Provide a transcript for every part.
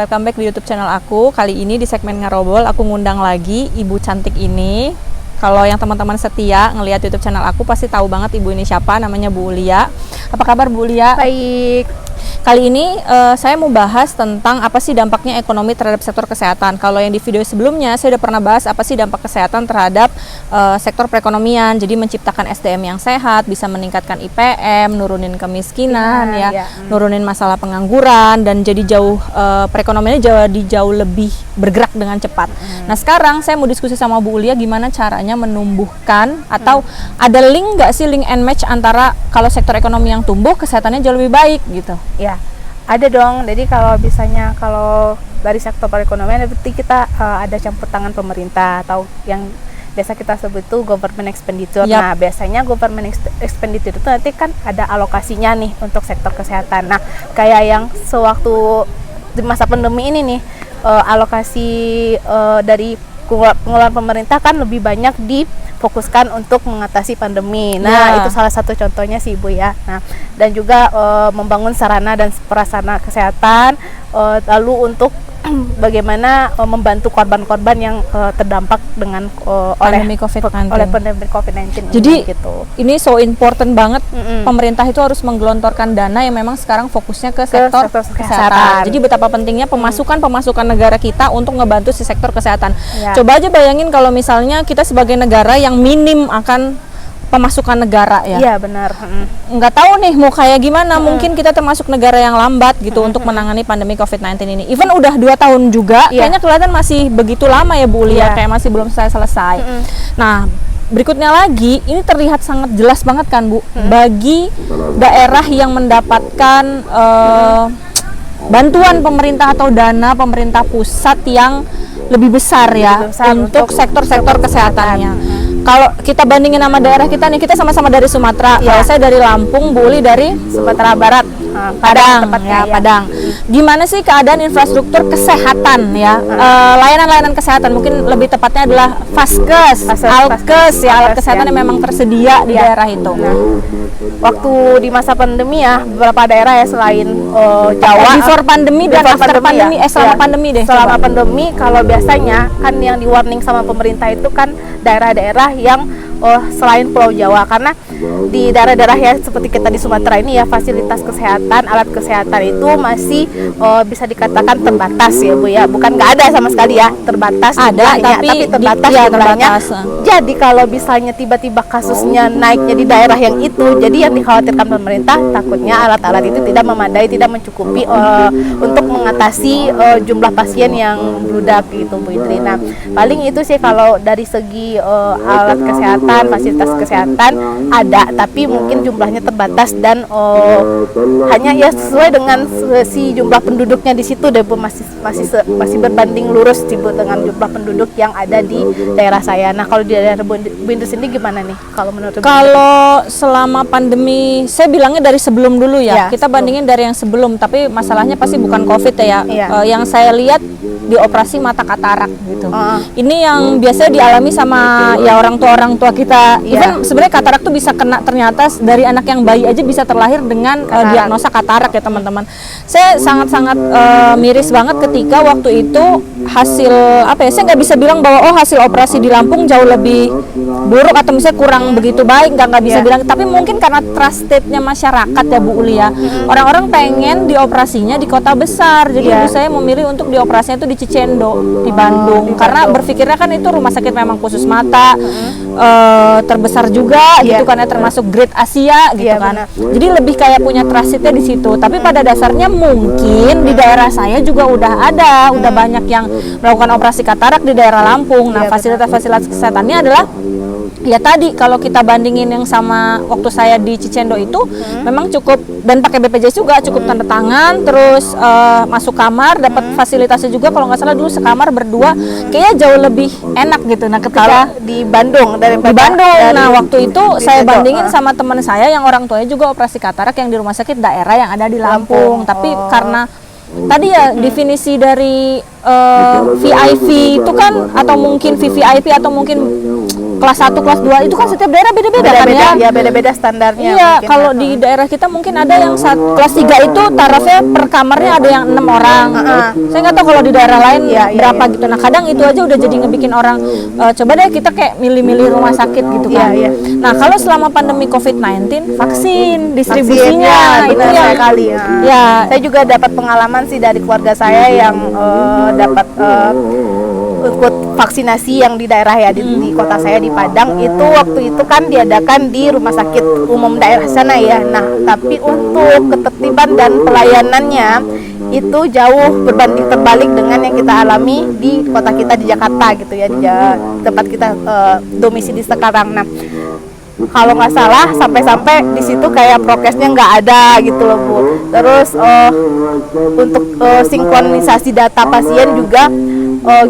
welcome back di YouTube channel aku. Kali ini di segmen Ngerobol aku ngundang lagi ibu cantik ini. Kalau yang teman-teman setia ngelihat YouTube channel aku pasti tahu banget ibu ini siapa, namanya Bu Ulia. Apa kabar Bu Ulia? Baik. Kali ini saya mau bahas tentang apa sih dampaknya ekonomi terhadap sektor kesehatan. Kalau yang di video sebelumnya saya udah pernah bahas apa sih dampak kesehatan terhadap sektor perekonomian. Jadi menciptakan SDM yang sehat, bisa meningkatkan IPM, nurunin kemiskinan, nurunin masalah pengangguran, dan jadi perekonomiannya jauh lebih bergerak dengan cepat. Nah sekarang saya mau diskusi sama Bu Ulia gimana caranya menumbuhkan atau ada link nggak sih, link and match antara kalau sektor ekonomi yang tumbuh kesehatannya jauh lebih baik gitu. Ya, ada dong. Jadi kalau misalnya kalau dari sektor perekonomian berarti kita ada campur tangan pemerintah atau yang biasa kita sebut itu government expenditure. Yep. Nah, biasanya government expenditure itu nanti kan ada alokasinya nih untuk sektor kesehatan. Nah, kayak yang sewaktu di masa pandemi ini nih alokasi dari pengeluaran pemerintah kan lebih banyak difokuskan untuk mengatasi pandemi. Nah, itu salah satu contohnya sih Ibu ya. Nah, dan juga membangun sarana dan prasarana kesehatan, lalu untuk bagaimana membantu korban-korban yang terdampak dengan pandemi COVID-19. Jadi gitu. Ini so important banget. Pemerintah itu harus menggelontorkan dana yang memang sekarang fokusnya ke sektor kesehatan. Jadi betapa pentingnya pemasukan negara kita untuk ngebantu si sektor kesehatan. Coba aja bayangin kalau misalnya kita sebagai negara yang minim akan pemasukan negara ya. Iya benar. Nggak tahu nih mau kayak gimana. Mungkin kita termasuk negara yang lambat gitu untuk menangani pandemi COVID-19 ini. Even udah 2 tahun juga, kayaknya kelihatan masih begitu lama ya Bu Ulia, kayak masih belum selesai. Nah, berikutnya lagi, ini terlihat sangat jelas banget kan Bu, bagi daerah yang mendapatkan bantuan pemerintah atau dana pemerintah pusat yang lebih besar ya untuk sektor-sektor kesehatannya. Kalau kita bandingin sama daerah kita nih, kita sama-sama dari Sumatera. Kalau saya dari Lampung, Bu Uli dari Sumatera Barat, Padang ya, Padang. Gimana sih keadaan infrastruktur kesehatan ya, layanan-layanan kesehatan, mungkin lebih tepatnya adalah Vaskes, Alkes ya, alat kesehatan yang memang tersedia di daerah itu. Nah, waktu di masa pandemi ya, beberapa daerah ya selain Jawa, before pandemi dan after pandemi, selama pandemi deh. Selama pandemi, kalau biasanya kan yang di warning sama pemerintah itu kan daerah-daerah yang selain Pulau Jawa, karena di daerah-daerah ya seperti kita di Sumatera ini ya, fasilitas kesehatan, alat kesehatan itu masih bisa dikatakan terbatas ya Bu ya, bukan nggak ada sama sekali ya, terbatas ada tapi terbatas jumlahnya. Jadi kalau misalnya tiba-tiba kasusnya naiknya di daerah yang itu, jadi yang dikhawatirkan pemerintah takutnya alat-alat itu tidak memadai, tidak mencukupi untuk mengatasi jumlah pasien yang bludak gitu Bu Indri. Nah, paling itu sih kalau dari segi alat kesehatan, fasilitas kesehatan ada, tapi mungkin jumlahnya terbatas dan hanya ya sesuai dengan si jumlah penduduknya di situ deh Bu, masih berbanding lurus sih Bu dengan jumlah penduduk yang ada di daerah saya. Nah, kalau di daerah Bu Indri sendiri gimana nih kalau menurut Bu? Kalau selama pandemi, saya bilangnya dari sebelum dulu ya, kita bandingin dari yang sebelum, tapi masalahnya pasti bukan COVID ya. Yang saya lihat di operasi mata katarak gitu. Ini yang biasanya dialami sama ya orang tua kita. Even sebenarnya katarak tuh bisa kena ternyata dari anak yang bayi aja bisa terlahir dengan diagnosa katarak ya teman-teman. Saya sangat-sangat miris banget ketika waktu itu hasil saya nggak bisa bilang bahwa hasil operasi di Lampung jauh lebih buruk atau misalnya kurang begitu baik, nggak bisa bilang, tapi mungkin karena trustednya masyarakat ya Bu Ulia, orang-orang pengen dioperasinya di kota besar, jadi ibu saya memilih untuk dioperasinya itu di Cicendo di Bandung, karena berpikirnya kan itu rumah sakit memang khusus mata, terbesar juga gitu kan ya, termasuk grade Asia gitu kan. Jadi lebih kayak punya trustednya di situ. Tapi pada dasarnya mungkin di daerah saya juga udah banyak yang melakukan operasi katarak di daerah Lampung. Nah, fasilitas-fasilitas kesehatannya adalah ya tadi kalau kita bandingin yang sama waktu saya di Cicendo itu memang cukup, dan pakai BPJS juga cukup tanda tangan, terus masuk kamar dapat fasilitasnya juga, kalau nggak salah dulu sekamar berdua, kayaknya jauh lebih enak gitu. Nah, ketika di Bandung nah waktu itu saya bandingin sama teman saya yang orang tuanya juga operasi katarak yang di rumah sakit daerah yang ada di Lampung. Tapi karena tadi ya definisi dari VIP itu kan, atau mungkin VVIP atau mungkin kelas 1, kelas 2 itu kan setiap daerah beda-beda kan ya? Ya beda-beda standarnya. Iya, kalau di daerah kita mungkin ada yang kelas 3 itu tarafnya per kamarnya ada yang 6 orang. Saya nggak tahu kalau di daerah lain berapa gitu. Nah kadang itu aja udah jadi ngebikin orang coba deh kita kayak milih-milih rumah sakit gitu kan. Nah kalau selama pandemi COVID-19 vaksin distribusinya itu yang kali ya. Saya juga dapat pengalaman sih dari keluarga saya yang dapat ikut vaksinasi yang di daerah ya di kota saya di Padang. Itu waktu itu kan diadakan di rumah sakit umum daerah sana ya. Nah tapi untuk ketertiban dan pelayanannya itu jauh berbanding terbalik dengan yang kita alami di kota kita di Jakarta gitu ya, di tempat kita domisili sekarang. Nah kalau nggak salah sampai-sampai di situ kayak prokesnya nggak ada gitu loh Bu. Terus untuk sinkronisasi data pasien juga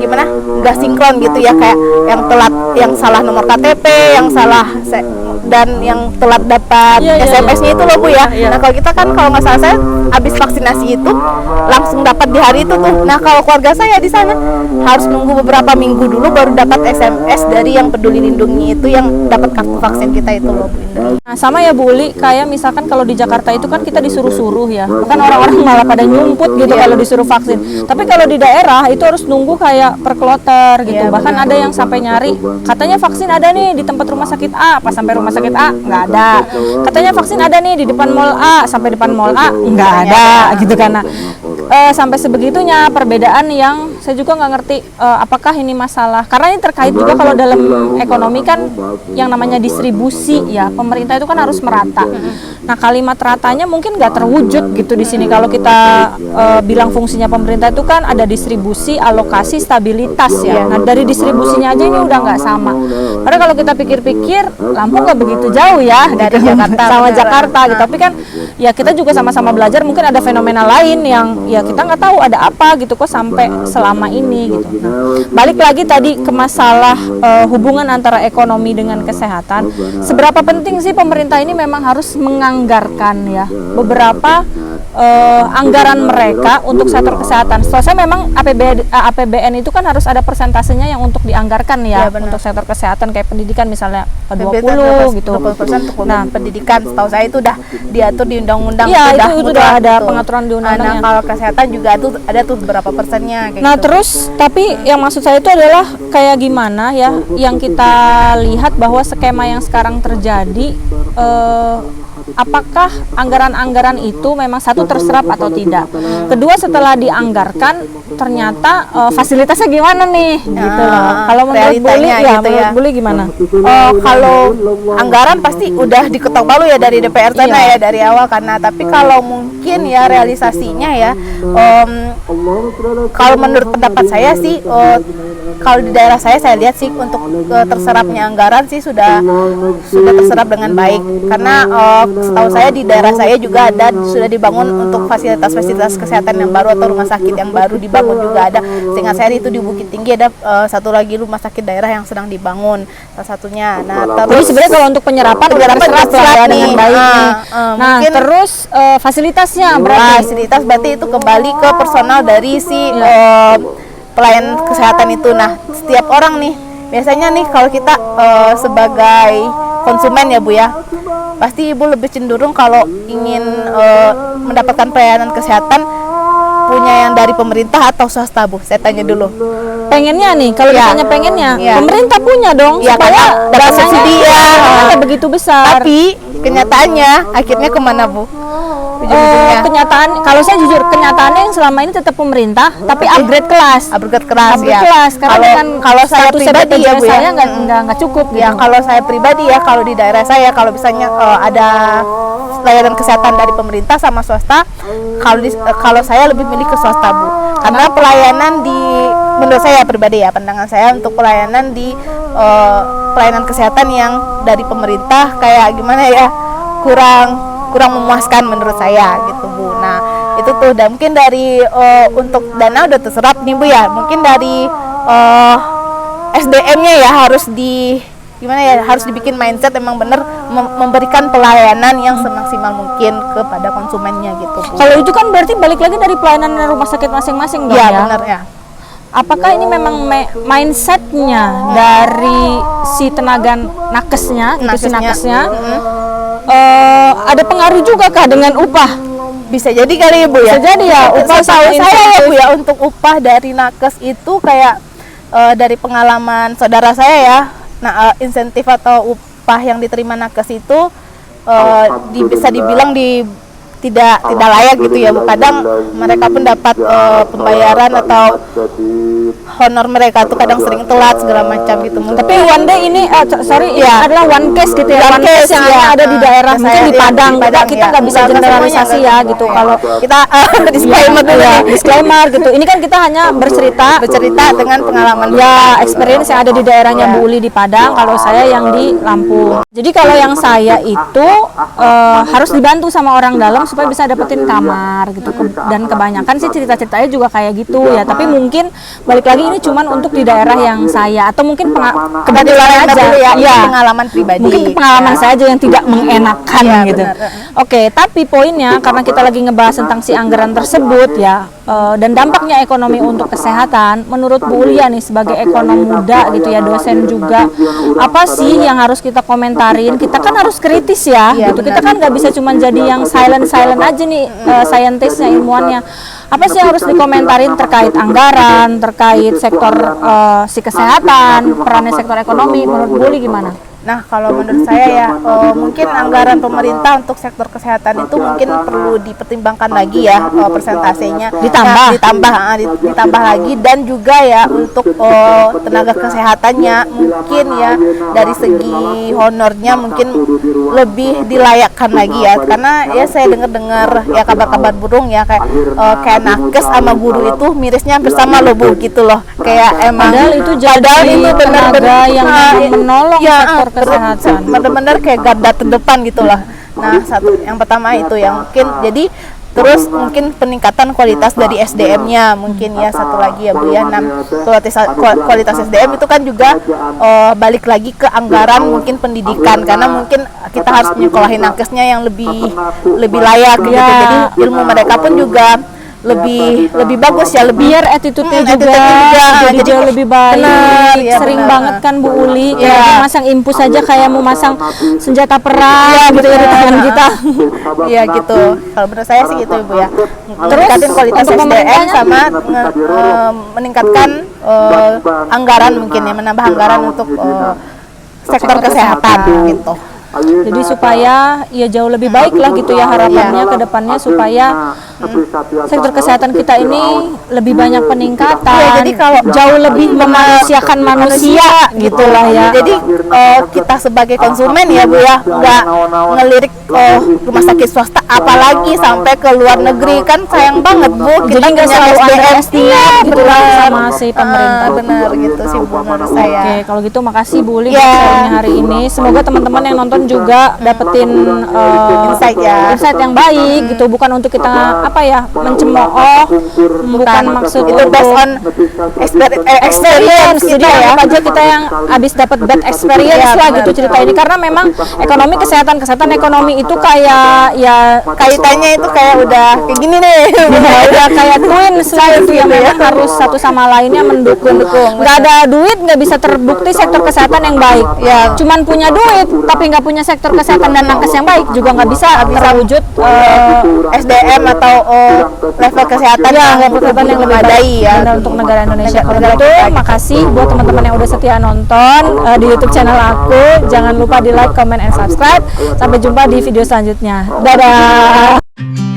gimana nggak sinkron gitu ya, kayak yang telat, yang salah nomor KTP, yang salah dan yang telat dapat SMS-nya itu loh Bu ya. Nah kalau kita kan kalau nggak salah saya habis vaksinasi itu langsung dapat di hari itu tuh. Nah kalau keluarga saya di sana harus nunggu beberapa minggu dulu baru dapat SMS dari yang Peduli Lindungi itu yang dapat kartu vaksin kita itu loh Bu. Nah sama ya Bu Uli, kayak misalkan kalau di Jakarta itu kan kita disuruh-suruh ya, bahkan orang-orang malah pada nyumput gitu kalau disuruh vaksin. Tapi kalau di daerah itu harus nunggu kayak per kloter gitu. Bahkan ada yang sampai nyari katanya vaksin ada nih di tempat rumah sakit A, pas sampai rumah sakit A nggak ada. Katanya vaksin ada nih di depan mall A, sampai depan mall A nggak ada gitu kan. Nah, sampai sebegitunya perbedaan yang saya juga nggak ngerti apakah ini masalah, karena ini terkait juga kalau dalam ekonomi kan yang namanya distribusi ya, pemerintah itu kan harus merata. Nah kalimat ratanya mungkin nggak terwujud gitu di sini. Kalau kita bilang fungsinya pemerintah itu kan ada distribusi, alokasi, stabilitas ya. Nah dari distribusinya aja ini udah nggak sama. Padahal kalau kita pikir-pikir Lampung nggak begitu jauh ya dari Jakarta sama Jakarta gitu. Tapi kan ya kita juga sama-sama belajar, mungkin ada fenomena lain yang ya kita nggak tahu ada apa gitu kok sampai selama ini gitu. Nah, balik lagi tadi ke masalah hubungan antara ekonomi dengan kesehatan. Seberapa penting sih pemerintah ini memang harus menganggarkan ya beberapa anggaran mereka untuk sektor kesehatan. Setahu saya memang APBN itu kan harus ada persentasenya yang untuk dianggarkan ya, untuk sektor kesehatan kayak pendidikan misalnya 20 gitu. 20% untuk pendidikan. Setahu saya itu udah diatur di undang-undang. Iya, itu udah ada pengaturan di undang-undangnya. Nah, kalau kesehatan juga ada tuh berapa persennya kayak nah, gitu. Terus tapi yang maksud saya itu adalah kayak gimana ya yang kita lihat bahwa skema yang sekarang terjadi, apakah anggaran-anggaran itu memang satu terserap atau tidak. Kedua, setelah dianggarkan ternyata fasilitasnya gimana nih gitu loh. Kalau menurut Buli ya, gitu menurut Buli gimana? Kalau anggaran pasti udah diketok palu ya dari DPR sana ya dari awal karena, tapi kalau mungkin ya realisasinya ya kalau menurut pendapat saya sih kalau di daerah saya lihat sih untuk terserapnya anggaran sih sudah terserap dengan baik karena setahu saya di daerah saya juga sudah dibangun untuk fasilitas-fasilitas kesehatan yang baru atau rumah sakit yang baru dibangun juga ada. Seingat saya itu di Bukit Tinggi ada satu lagi rumah sakit daerah yang sedang dibangun salah satunya. Nah, terus sebenarnya kalau untuk penyerapan udah terserap dengan baik nih. Nah, terus fasilitasnya fasilitas berarti itu kembali ke personal dari si pelayan kesehatan itu. Nah, setiap orang nih biasanya nih kalau kita sebagai konsumen ya Bu ya, pasti Ibu lebih cenderung kalau ingin mendapatkan pelayanan kesehatan punya yang dari pemerintah atau swasta Bu? Saya tanya dulu. Pengennya nih, kalau ditanya pengennya, pemerintah punya dong supaya dapat subsidi ya begitu besar. Tapi kenyataannya akhirnya kemana Bu? Kenyataan, kalau saya jujur kenyataannya yang selama ini tetap pemerintah, tapi upgrade kelas karena kalau saya pribadi ya Bu saya nggak cukup gitu. Ya kalau saya pribadi ya, kalau di daerah saya kalau misalnya ada layanan kesehatan dari pemerintah sama swasta, kalau saya lebih milih ke swasta Bu, karena pelayanan menurut saya pribadi ya, pandangan saya untuk pelayanan pelayanan kesehatan yang dari pemerintah kayak gimana ya, kurang memuaskan menurut saya gitu Bu. Nah itu tuh dan mungkin dari untuk dana udah terserap nih Bu ya, mungkin dari SDM-nya ya harus harus dibikin mindset emang bener memberikan pelayanan yang semaksimal mungkin kepada konsumennya gitu Bu. Kalau itu kan berarti balik lagi dari pelayanan rumah sakit masing-masing dong ya? Benar ya. apakah ini memang mindsetnya dari si tenaga nakesnya, gitu, si nakesnya, ada pengaruh juga kah dengan upah? Bisa jadi kali ya Bu ya. Bisa jadi ya, upah saya ya Bu ya, untuk upah dari nakes itu kayak dari pengalaman saudara saya ya. Nah, insentif atau upah yang diterima nakes itu bisa dibilang tidak layak gitu ya Bu. Kadang mereka pun dapat pembayaran atau honor mereka tuh kadang sering telat segala macam gitu. Tapi one day ini ini adalah one case gitu ya, one case yang ada di daerah mungkin di Padang. Kita nggak bisa generalisasi ya gitu. Kalau kita disclaimer dulu ya, disclaimer gitu. Ini kan kita hanya bercerita dengan pengalaman ya, experience yang ada di daerahnya Bu Uli di Padang, kalau saya yang di Lampung. Jadi kalau yang saya itu harus dibantu sama orang dalam supaya bisa dapetin kamar gitu. Dan kebanyakan sih cerita-ceritanya juga kayak gitu ya. Tapi mungkin balik lagi ini cuman untuk di daerah yang saya, atau mungkin kebetulan aja ya, pengalaman pribadi. Mungkin pengalaman saya aja yang tidak mengenakan gitu. Oke, tapi poinnya karena kita lagi ngebahas tentang si anggaran tersebut ya, dan dampaknya ekonomi untuk kesehatan, menurut Bu Ulia nih sebagai ekonom muda gitu ya, dosen juga, apa sih yang harus kita komentarin? Kita kan harus kritis ya, gitu. Kita kan nggak bisa cuma jadi yang silent aja nih, scientistnya, ilmuannya. Apa sih yang harus dikomentarin terkait anggaran, terkait sektor si kesehatan, perannya sektor ekonomi, menurut Bu Uli gimana? Nah, kalau menurut saya ya, mungkin anggaran pemerintah untuk sektor kesehatan itu mungkin perlu dipertimbangkan lagi ya, persentasenya ditambah lagi, dan juga ya untuk tenaga kesehatannya mungkin ya dari segi honornya mungkin lebih dilayakkan lagi ya, karena ya saya dengar ya kabar-kabar burung ya kayak nakes sama guru itu mirisnya bersama loh Bu, gitu loh, kayak emang padahal itu benar-benar yang menolong sektor kesehatan, benar-benar kayak garda terdepan gitulah. Nah, yang pertama itu yang mungkin jadi, terus mungkin peningkatan kualitas dari SDM-nya mungkin ya, satu lagi ya Bu ya. Nah, kualitas SDM itu kan juga balik lagi ke anggaran mungkin pendidikan, karena mungkin kita harus nyekolahin nakesnya yang lebih layak gitu. Jadi ilmu mereka pun juga lebih bagus ya, biar attitude-nya juga jadi jauh lebih baik. Sering banget kan Bu Uli kayak masang impus aja kayak mau masang senjata perang gitu ya di tangan kita. Iya gitu. Kalau menurut saya sih gitu Ibu ya. Meningkatkan kualitas SDM sama meningkatkan anggaran mungkin ya, menambah anggaran untuk sektor kesehatan gitu. Jadi supaya ya jauh lebih baik lah gitu ya harapannya ke depannya, supaya sektor kesehatan kita ini lebih banyak peningkatan, jadi kalau jauh lebih memanusiakan manusia gitulah ya. Jadi kita sebagai konsumen ya Bu ya, nggak ngelirik rumah sakit swasta apalagi sampai ke luar negeri, kan sayang banget Bu. Jadi nggak selalu underestimate gitu lah sama si pemerintah. Benar gitu sih Bu menurut saya. Oke, kalau gitu makasih Bu Uli sharingnya hari ini. Semoga teman-teman yang nonton juga dapetin insight yang baik gitu, bukan untuk kita mencemooh, bukan maksud itu based on experience jadi ya. aja kita yang habis dapat bad experience lah gitu cerita ini, karena memang ekonomi kesehatan ekonomi itu kayak ya kaitannya itu kayak udah kayak gini nih udah kayak twins lah itu yang memang harus satu sama lainnya mendukung. Nggak ada duit nggak bisa terbukti sektor kesehatan yang baik ya, cuman punya duit tapi nggak punya sektor kesehatan dan nakes yang baik juga nggak bisa terwujud SDM atau level kesehatan yang lebih memadai ya untuk negara Indonesia. Kalau gitu makasih buat teman-teman yang udah setia nonton di YouTube channel aku. Jangan lupa di like, comment, and subscribe. Sampai jumpa di video selanjutnya. Dadah.